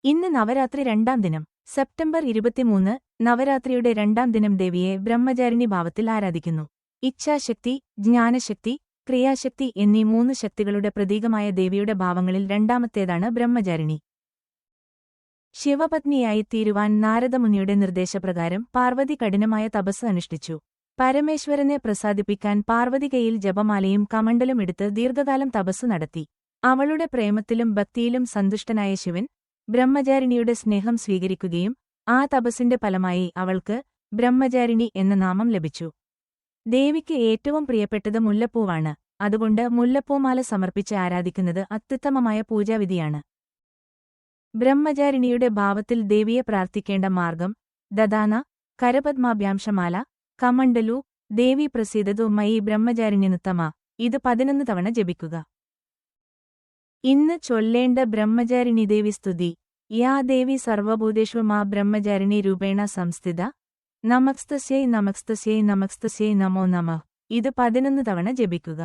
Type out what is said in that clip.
ഇന്ന് നവരാത്രി രണ്ടാം ദിനം സെപ്റ്റംബർ 23 നവരാത്രിയുടെ രണ്ടാം ദിനം ദേവിയെ ബ്രഹ്മചാരിണി ഭാവത്തിൽ ആരാധിക്കുന്നു. ഇച്ഛാശക്തി, ജ്ഞാനശക്തി, ക്രിയാശക്തി എന്നീ മൂന്ന് ശക്തികളുടെ പ്രതീകമായ ദേവിയുടെ ഭാവങ്ങളിൽ രണ്ടാമത്തേതാണ് ബ്രഹ്മചാരിണി. ശിവപത്നിയായി തീരുവാൻ നാരദമുനിയുടെ നിർദ്ദേശപ്രകാരം പാർവതി കഠിനമായ തപസ് അനുഷ്ഠിച്ചു. പരമേശ്വരനെ പ്രസാദിപ്പിക്കാൻ പാർവതി കൈയിൽ ജപമാലയും കമണ്ഡലും എടുത്ത് ദീർഘകാലം തപസ്സു നടത്തി. അവളുടെ പ്രേമത്തിലും ഭക്തിയിലും സന്തുഷ്ടനായ ശിവൻ ബ്രഹ്മചാരിണിയുടെ സ്നേഹം സ്വീകരിക്കുകയും ആ തപസ്സിന്റെ ഫലമായി അവൾക്ക് ബ്രഹ്മചാരിണി എന്ന നാമം ലഭിച്ചു. ദേവിക്ക് ഏറ്റവും പ്രിയപ്പെട്ടത് മുല്ലപ്പൂവാണ്. അതുകൊണ്ട് മുല്ലപ്പൂമാല സമർപ്പിച്ച് ആരാധിക്കുന്നത് അത്യുത്തമമായ പൂജാവിധിയാണ്. ബ്രഹ്മചാരിണിയുടെ ഭാവത്തിൽ ദേവിയെ പ്രാർത്ഥിക്കേണ്ട മാർഗം: ദദാന, കരപദ്മാഭ്യാംശമാല, കമണ്ഡലു, ദേവി പ്രസീദതു മയി ബ്രഹ്മചാരിണ്യനുത്തമ. ഇത് 11 തവണ ജപിക്കുക. ഇന്ന് ചൊല്ലേണ്ട ബ്രഹ്മചാരിണീദേവി സ്തുതി: യാ ദേവി സർവഭൂതേഷു മാ ബ്രഹ്മചാരിണീ രൂപേണ സംസ്ഥിത, നമസ്തസ്യൈ നമസ്തസ്യൈ നമസ്തസ്യൈ നമോ നമഃ. ഇത് 11 തവണ ജപിക്കുക.